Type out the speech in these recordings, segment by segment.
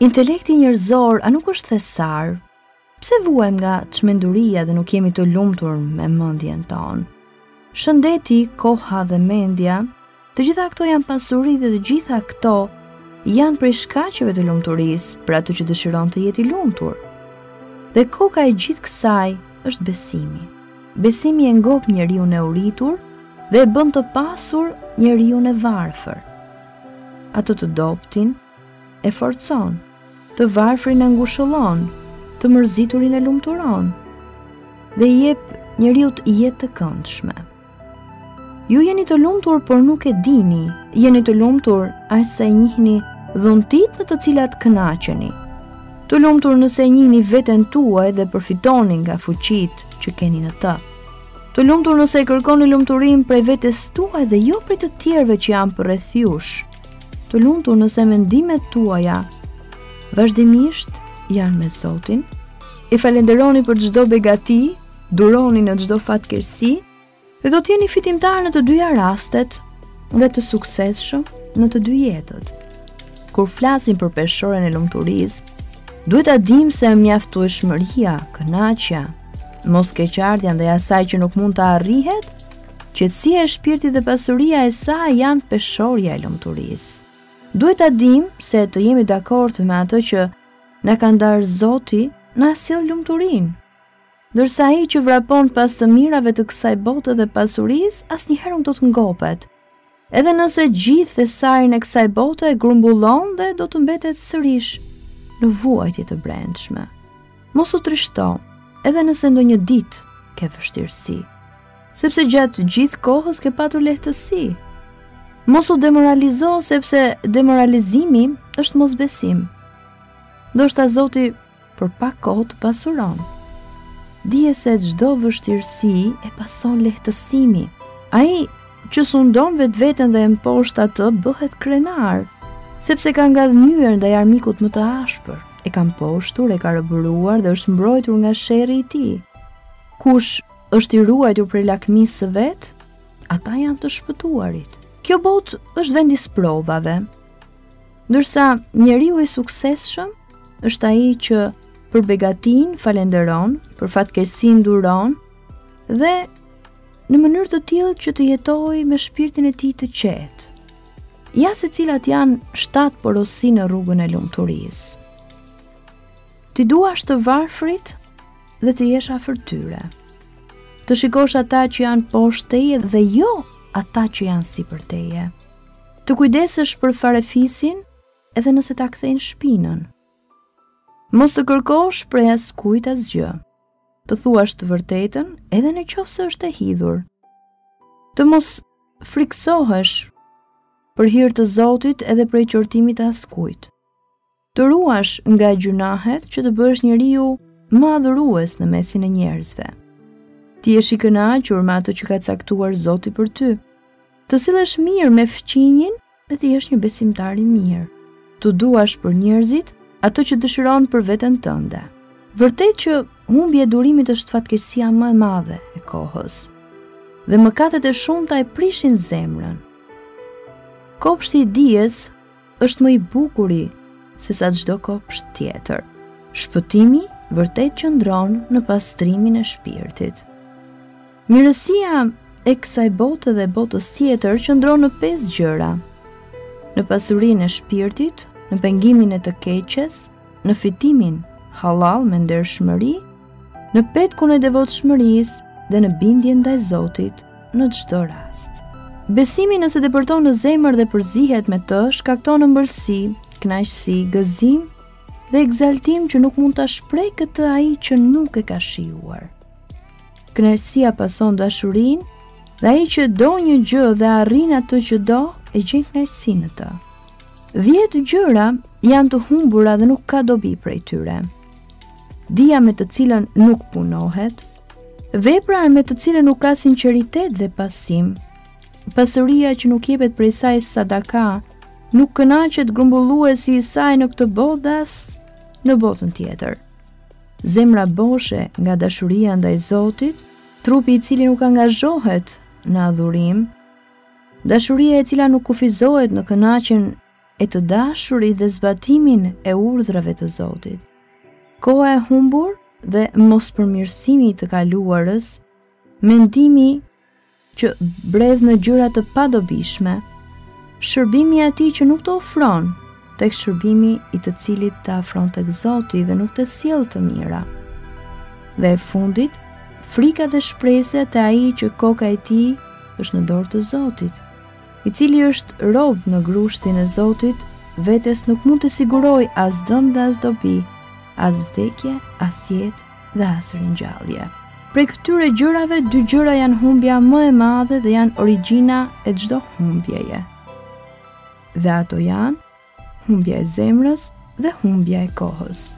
Intelekti njerëzor a nuk është thesar? Pse vuajmë nga çmenduria dhe nuk jemi të lumtur me mendjen tonë? Shëndeti, koha dhe mendja, të gjitha këto janë pasuri dhe të gjitha këto janë prej shkaqeve të lumturisë për atë që dëshiron të jetë i lumtur. Dhe koka e gjithë kësaj është besimi. Besimi e ngop njeriu e uritur dhe e bën të pasur njeriu e varfër. Ato të dobtin e forcon, të varfrin e ngushëllon, të mërziturin e lumturon dhe i jep njeriu jetë të këndshme. Ju jeni të lumtur por nuk e dini, jeni të lumtur aq sa i njihni dhuntit në të cilat kënaqeni. Të lumtur nëse e njihni veten tuaj dhe përfitoni nga fuqitë që keni në të. Të lumtur nëse e kërkoni lumturinë prej vetes tuaj dhe jo prej të tjerëve që janë përreth jush. Të lumtur nëse mendimet tuaja vazhdimisht janë me Zotin, i falenderoni për çdo begati, duroni në çdo fatkeqësi dhe do të jeni fitimtar në të dyja rastet dhe të suksesshëm në të dy jetët. Kur flasim për peshorën e lumturisë, duhet ta dim se mjaftueshmëria, kënaqja, moskeqardhja ndaj asaj që nuk mund të arrihet, qetësia e shpirtit dhe pasuria e saj janë peshorja e lumturisë. Duhet ta dim se të jemi dakord me atë që na ka ndarë Zoti na sjell lumturinë, ndërsa ai që vrapon pas të mirave të kësaj bote dhe pasurisë asnjëherë nuk do të ngopet. Edhe nëse gjithë thesarin e kësaj bote e grumbullon dhe do të mbetet sërish në vuajtje të brendshme. Mos u trishto, edhe nëse ndonjë ditë ke vështirësi, sepse gjatë gjithë kohës ke patur lehtësi. Mos u demoralizo, sepse demoralizimi është mosbesim. Ndoshta Zoti për pak kohë të pasuron. Dije se çdo vështirësi e pason lehtësimi. Ai që sundon vetveten dhe e mposht atë bëhet krenar, sepse ka ngadhnyer ndaj armikut më të ashpër. E ka mposhtur, e ka rëbëruar dhe është mbrojtur nga sherrri i tij. Kush është i ruajtur prej lakmisë së vet, ata janë të shpëtuarit. Kjo botë është vendi i provave, ndërsa njeriu i suksesshëm është ai që për begatin falenderon, për fatkeqësinë duron dhe në mënyrë të tillë që të jetojë me shpirtin e tij të qetë. Ja se cilat janë 7 porosi në rrugën e lumturisë. Ti duash të varfrit dhe të jesh afër tyre. Të shikosh ata që janë poshtë teje dhe jo ata që janë sipër teje. Të kujdesesh për farefisin edhe nëse ta kthejnë shpinën. Mos të kërkosh prej askujt asgjë. Të thuash të vërtetën edhe në qoftë se është e hidhur. Të mos friksohesh për hir të Zotit edhe prej qortimit të askujt. Të ruash nga gjunahet që të bësh njeriu më adhurues në mesin e njerëzve. Ti jesh i kënaqur me atë që ka caktuar Zoti për ty. Të sillesh mirë me fqinjin dhe të jesh një besimtar i mirë. Të duash për njerëzit ato që dëshiron për veten tënde. Vërtet që humbja e durimit është fatkeqësia më e madhe e kohës. Dhe mëkatet e shumta e prishin zemrën. Kopshti i dijes është më i bukuri se sa çdo kopsht tjetër. Shpëtimi vërtet qëndron në pastrimin e shpirtit. Mirësia e kësaj bote dhe botës tjetër qëndron në 5 gjëra: në pasurinë e shpirtit, në pengimin e të keqes, në fitimin halal me ndershmëri, në petkun e devotshmërisë dhe në bindjen ndaj Zotit në çdo rast. Besimi nëse depërton në zemër dhe përzihet me të, shkakton ëmbëlsi, kënaqësi, gëzim dhe egzaltim që nuk mund ta shpreh këtë ai që nuk e ka shijuar. Kënaqësia pason dashurinë dhe ai që do një gjë dhe arrin atë që do, e gjen kënaqësinë në të. 10 gjëra janë të humbura dhe nuk ka dobi prej tyre. Dija me të cilën nuk punohet, vepra me të cilën nuk ka sinqeritet dhe pasim, pasuria që nuk jepet prej saj sadaka, nuk kënaqet grumbulluesi i saj në këtë botë dhe as në botën tjetër. Zemra boshe nga dashuria ndaj Zotit, trupi i cili nuk angazhohet në adhurim, Dashuria e cila nuk kufizohet në kënaqjen e të dashurit dhe zbatimin e urdhrave të Zotit. Koha e humbur dhe mospërmirësimi të kaluarës, mendimi që bredh në gjëra të padobishme, shërbimi i atij që nuk të ofron, tek shërbimi i të cilit të afron tek Zoti dhe nuk të sjell të mira. Dhe e fundit, frika dhe shpresja te ai që koka e tij është në dorë të Zotit, i cili është rob në grushtin e Zotit, vetes nuk mund të sigurojë as dëm dhe as dobi, as vdekje, as jetë dhe as ringjallje. Prej këtyre gjërave, dy gjëra janë humbja më e madhe dhe janë origjina e çdo humbjeje. Dhe ato janë humbja e zemrës dhe humbja e kohës.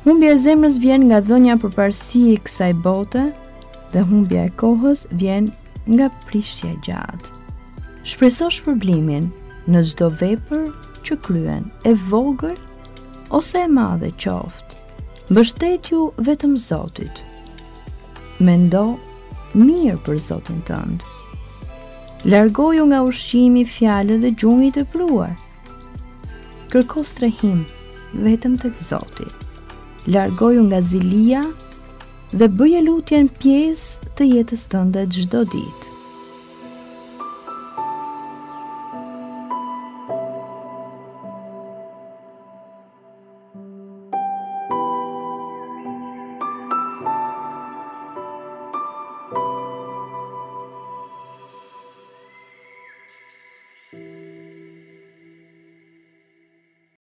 Humbja e zemrës vjen nga dhënia përparësi i kësaj bote dhe humbja e kohës vjen nga prishja e gjatë. Shpreso shpërblimin në çdo vepër që kryen, e vogël ose e madhe qoftë. Mbështetju vetëm Zotit. Mendo mirë për Zotin tënd. Largoju nga ushqimi, fjalët dhe gjumi i tepruar. Kërko strehim vetëm tek Zoti. Largoju nga zilia dhe bëje lutjen pjesë të jetës tënde çdo ditë.